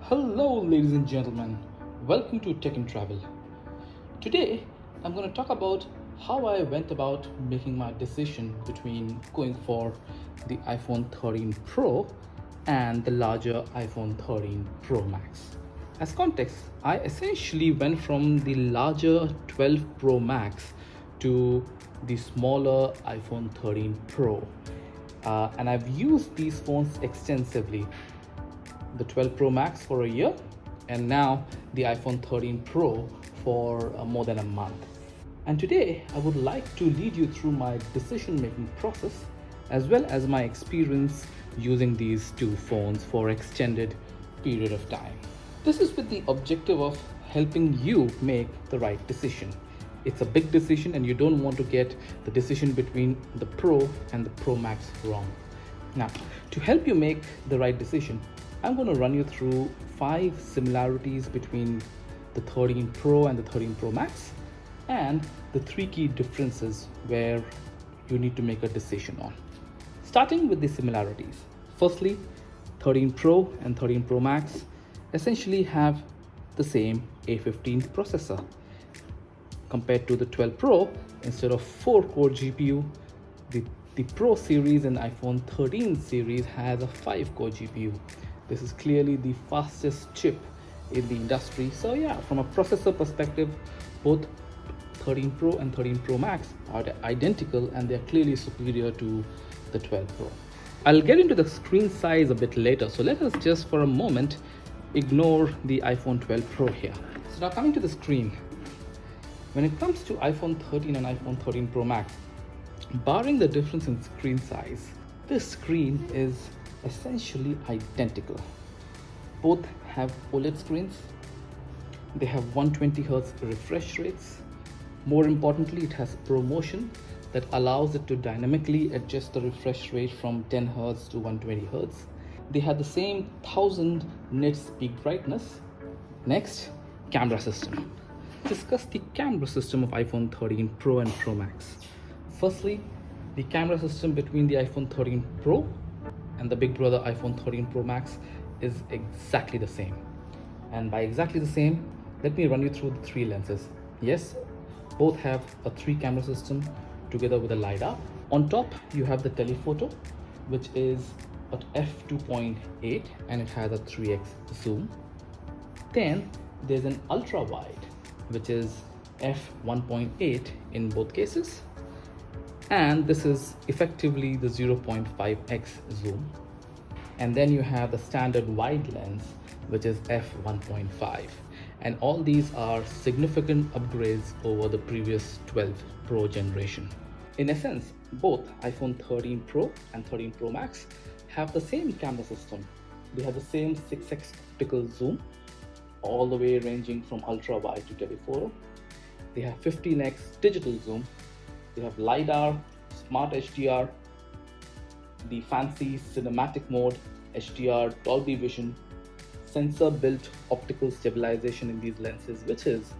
Hello ladies and gentlemen, welcome to Tech and Travel. Today I'm going to talk about how I went about making my decision between going for the iPhone 13 Pro and the larger iPhone 13 Pro Max. As context, I essentially went from the larger 12 Pro Max to the smaller iPhone 13 Pro. And I've used these phones extensively, the 12 Pro Max for a year and now the iPhone 13 Pro for more than a month. And today I would like to lead you through my decision making process as well as my experience using these two phones for extended period of time. This is with the objective of helping you make the right decision. It's a big decision and you don't want to get the decision between the Pro and the Pro Max wrong. Now, to help you make the right decision, I'm going to run you through 5 similarities between the 13 Pro and the 13 Pro Max and the 3 key differences where you need to make a decision on. Starting with the similarities. Firstly, 13 Pro and 13 Pro Max essentially have the same A15 processor. Compared to the 12 Pro, instead of 4-core GPU, the Pro series and iPhone 13 series has a 5-core GPU. This is clearly the fastest chip in the industry. So yeah, from a processor perspective, both 13 Pro and 13 Pro Max are identical and they're clearly superior to the 12 Pro. I'll get into the screen size a bit later, so let us just for a moment ignore the iPhone 12 Pro here. So now coming to the screen, when it comes to iPhone 13 and iPhone 13 Pro Max, barring the difference in screen size, this screen is essentially identical. Both have OLED screens. They have 120 Hz refresh rates. More importantly, it has ProMotion that allows it to dynamically adjust the refresh rate from 10 Hz to 120 Hz. They have the same 1000 nits peak brightness. Next, camera system. Discuss the camera system of iPhone 13 Pro and Pro Max. Firstly, the camera system between the iPhone 13 Pro and the big brother iPhone 13 Pro Max is exactly the same. And by exactly the same, let me run you through the 3 lenses. Yes, both have a 3 camera system together with a LiDAR. On top, you have the telephoto, which is at f2.8 and it has a 3x zoom. Then there's an ultra wide, which is f1.8 in both cases. And this is effectively the 0.5x zoom. And then you have the standard wide lens, which is f1.5. And all these are significant upgrades over the previous 12 Pro generation. In essence, both iPhone 13 Pro and 13 Pro Max have the same camera system. They have the same 6x optical zoom, all the way ranging from ultra wide to telephoto. They have 15x digital zoom. They have LiDAR, Smart HDR, the fancy cinematic mode, HDR, Dolby Vision, sensor-built optical stabilization in these lenses, which is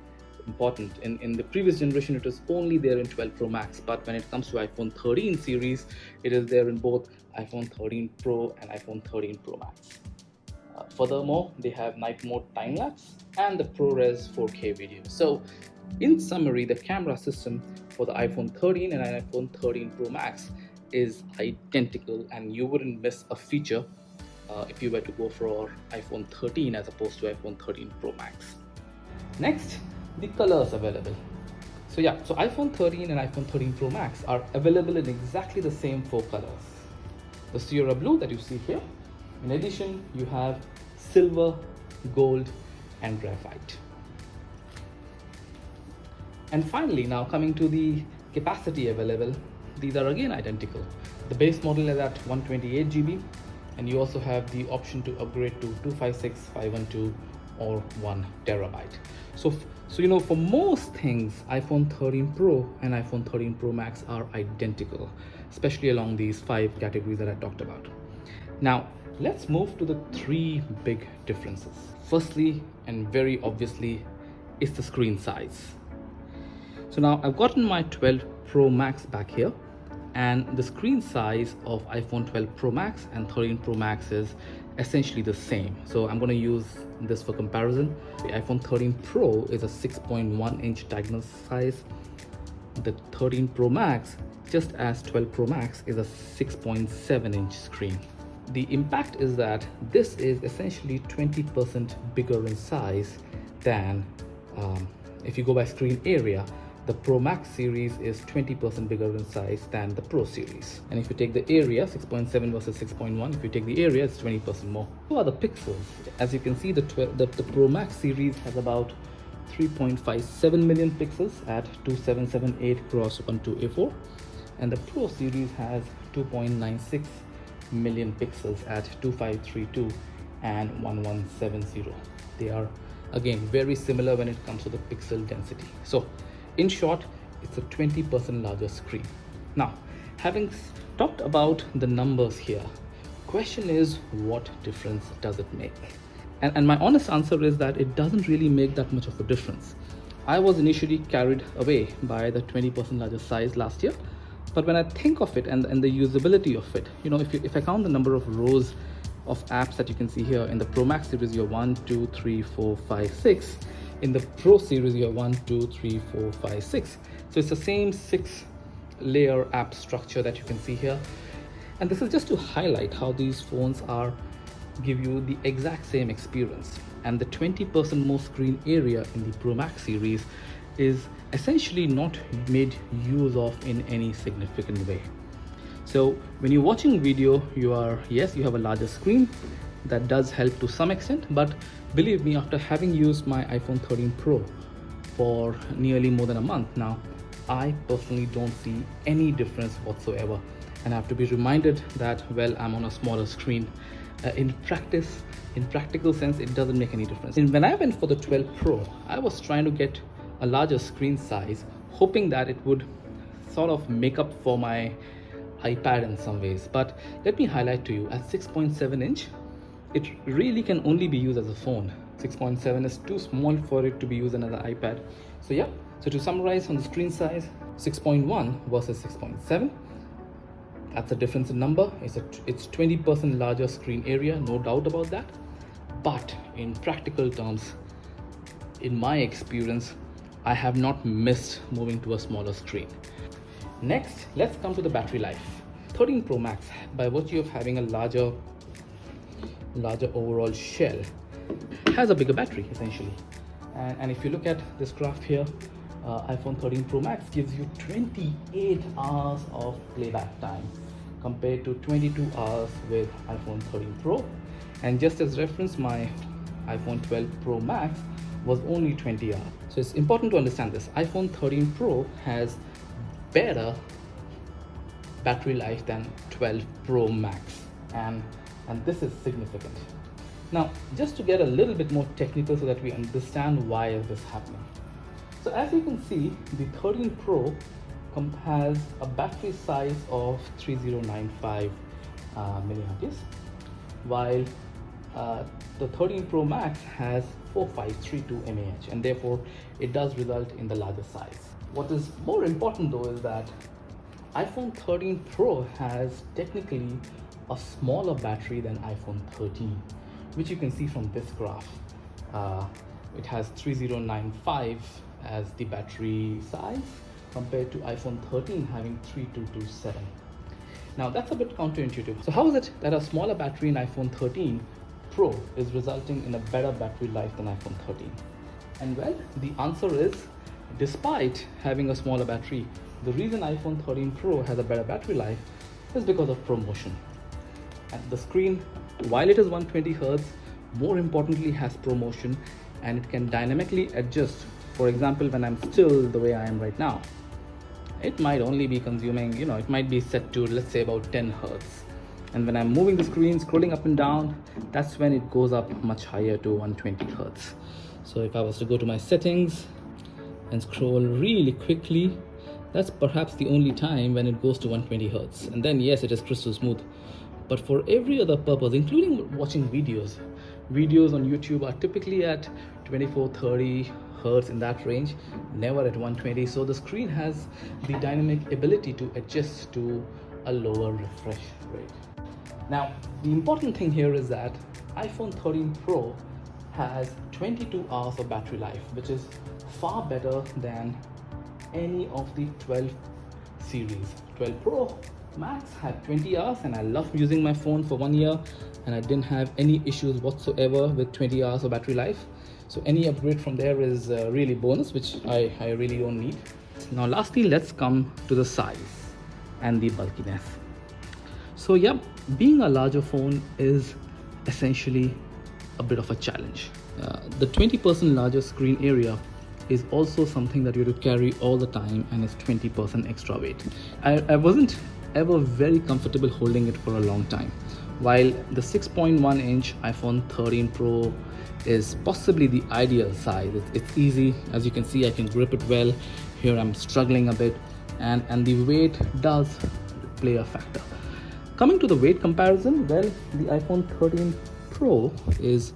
important. In the previous generation, it was only there in 12 Pro Max, but when it comes to iPhone 13 series, it is there in both iPhone 13 Pro and iPhone 13 Pro Max. Furthermore, they have night mode time-lapse and the ProRes 4K video. So in summary, the camera system for the iPhone 13 and iPhone 13 Pro Max is identical and you wouldn't miss a feature if you were to go for iPhone 13 as opposed to iPhone 13 Pro Max. Next, the colors available. So iPhone 13 and iPhone 13 Pro Max are available in exactly the same 4 colors. The Sierra Blue that you see here. In addition, you have silver, gold, and graphite. And finally, now coming to the capacity available, these are again identical. The base model is at 128 GB, and you also have the option to upgrade to 256, 512, or 1 terabyte. So for most things, iPhone 13 Pro and iPhone 13 Pro Max are identical, especially along these 5 categories that I talked about. Now, let's move to the 3 big differences. Firstly, and very obviously, is the screen size. So now I've gotten my 12 Pro Max back here, and the screen size of iPhone 12 Pro Max and 13 Pro Max is essentially the same. So I'm going to use this for comparison. The iPhone 13 Pro is a 6.1 inch diagonal size. The 13 Pro Max, just as 12 Pro Max, is a 6.7 inch screen. The impact is that this is essentially 20% bigger in size than, if you go by screen area, the Pro Max series is 20% bigger in size than the Pro series. And if you take the area, 6.7 versus 6.1, if you take the area, it's 20% more. What are the pixels? As you can see, the Pro Max series has about 3.57 million pixels at 2778 x 1284, and the Pro series has 2.96 million pixels at 2532 and 1170. They are again very similar when it comes to the pixel density. So in short, it's a 20% larger screen. Now, having talked about the numbers here, question is, what difference does it make? And my honest answer is that it doesn't really make that much of a difference. I was initially carried away by the 20% larger size last year, but when I think of it and the usability of it, you know, if I count the number of rows of apps that you can see here, in the Pro Max series, you're 1, 2, 3, 4, 5, 6. In the Pro series, you have 1, 2, 3, 4, 5, 6. So it's the same 6-layer app structure that you can see here. And this is just to highlight how these phones give you the exact same experience. And the 20% more screen area in the Pro Max series is essentially not made use of in any significant way. So when you're watching video, you have a larger screen. That does help to some extent, but believe me, after having used my iPhone 13 Pro for nearly more than a month now, I personally don't see any difference whatsoever. And I have to be reminded that, well, I'm on a smaller screen. In practical sense, it doesn't make any difference. And when I went for the 12 Pro, I was trying to get a larger screen size, hoping that it would sort of make up for my iPad in some ways. But let me highlight to you, at 6.7 inch, it really can only be used as a phone. 6.7 is too small for it to be used as an iPad. So yeah, so to summarize on the screen size, 6.1 versus 6.7, that's a difference in number. It's 20% larger screen area, no doubt about that. But in practical terms, in my experience, I have not missed moving to a smaller screen. Next, let's come to the battery life. 13 Pro Max, by virtue of having a larger overall shell, has a bigger battery essentially. And if you look at this graph here, iPhone 13 Pro Max gives you 28 hours of playback time compared to 22 hours with iPhone 13 Pro. And just as reference, my iPhone 12 Pro Max was only 20 hours. So it's important to understand this. iPhone 13 Pro has better battery life than 12 Pro Max, and this is significant. Now, just to get a little bit more technical so that we understand why is this happening. So as you can see, the 13 Pro has a battery size of 3095 milliamperes, while the 13 Pro Max has 4532 mAh, and therefore it does result in the larger size. What is more important though is that iPhone 13 Pro has technically a smaller battery than iPhone 13, which you can see from this graph. It has 3095 as the battery size compared to iPhone 13 having 3227. Now that's a bit counterintuitive. So how is it that a smaller battery in iPhone 13 Pro is resulting in a better battery life than iPhone 13? And well, the answer is, despite having a smaller battery, the reason iPhone 13 Pro has a better battery life is because of ProMotion. And the screen, while it is 120 Hz, more importantly has ProMotion, and it can dynamically adjust. For example, when I'm still the way I am right now, it might only be consuming, it might be set to, let's say, about 10 Hz. And when I'm moving the screen, scrolling up and down, that's when it goes up much higher to 120 Hz. So if I was to go to my settings and scroll really quickly, that's perhaps the only time when it goes to 120 Hz. And then yes, it is crystal smooth. But for every other purpose, including watching videos on YouTube are typically at 24, 30 Hz, in that range, never at 120. So the screen has the dynamic ability to adjust to a lower refresh rate. Now, the important thing here is that iPhone 13 Pro has 22 hours of battery life, which is far better than any of the 12 series. 12 Pro Max had 20 hours, and I love using my phone for 1 year, and I didn't have any issues whatsoever with 20 hours of battery life. So any upgrade from there is really bonus, which I really don't need. Now lastly, let's come to the size and the bulkiness. So yeah, being a larger phone is essentially a bit of a challenge. The 20% larger screen area is also something that you have to carry all the time, and it's 20% extra weight. I wasn't ever very comfortable holding it for a long time. While the 6.1 inch iPhone 13 Pro is possibly the ideal size. It's easy, as you can see, I can grip it well. Here I'm struggling a bit, and the weight does play a factor. Coming to the weight comparison, well, the iPhone 13 Pro is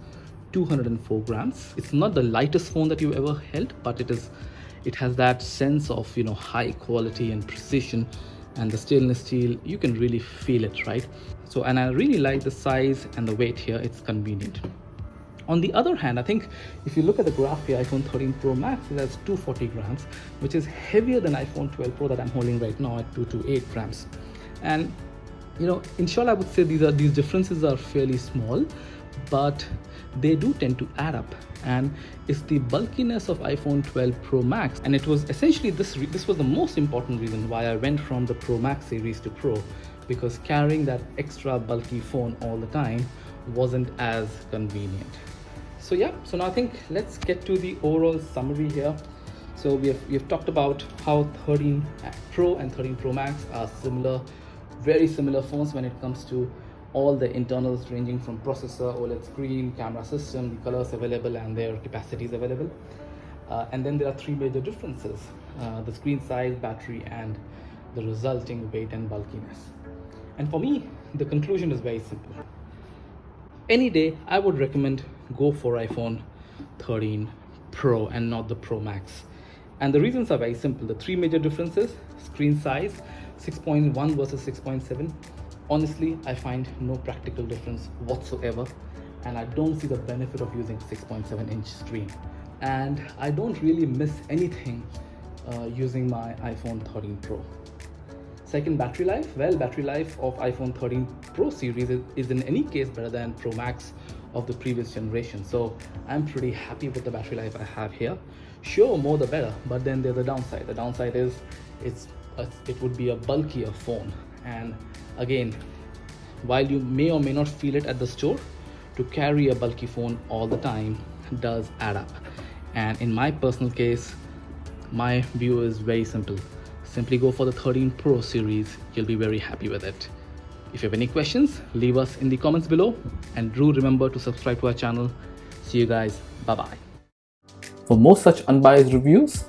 204 grams. It's not the lightest phone that you ever held, but it has that sense of, you know, high quality and precision, and the stainless steel, you can really feel it, right? So, and I really like the size and the weight here. It's convenient. On the other hand, I think if you look at the graph here, iPhone 13 Pro Max it has 240 grams, which is heavier than iPhone 12 Pro that I'm holding right now at 228 grams. And you know, in short, I would say these differences are fairly small, but they do tend to add up. And it's the bulkiness of iPhone 12 Pro Max, and it was essentially this was the most important reason why I went from the Pro Max series to Pro, because carrying that extra bulky phone all the time wasn't as convenient. So yeah, so now I think let's get to the overall summary here. So we have talked about how 13 Pro and 13 Pro Max are similar, very similar phones when it comes to all the internals, ranging from processor, OLED screen, camera system, the colors available, and their capacities available. And then there are three major differences: the screen size, battery, and the resulting weight and bulkiness. And for me, the conclusion is very simple. Any day, I would recommend go for iPhone 13 Pro and not the Pro Max. And the reasons are very simple. The three major differences: screen size, 6.1 versus 6.7. Honestly, I find no practical difference whatsoever, and I don't see the benefit of using 6.7 inch screen. And I don't really miss anything using my iPhone 13 Pro. Second, battery life. Well, battery life of iPhone 13 Pro series is in any case better than Pro Max of the previous generation. So I'm pretty happy with the battery life I have here. Sure, more the better, but then there's a downside. The downside is it would be a bulkier phone. And again, while you may or may not feel it at the store, to carry a bulky phone all the time does add up. And in my personal case, my view is very simple. Simply go for the 13 Pro series. You'll be very happy with it. If you have any questions, leave us in the comments below, and do remember to subscribe to our channel. See you guys. Bye-bye. For more such unbiased reviews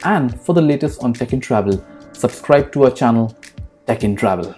and for the latest on tech and travel, subscribe to our channel, Tech and Travel.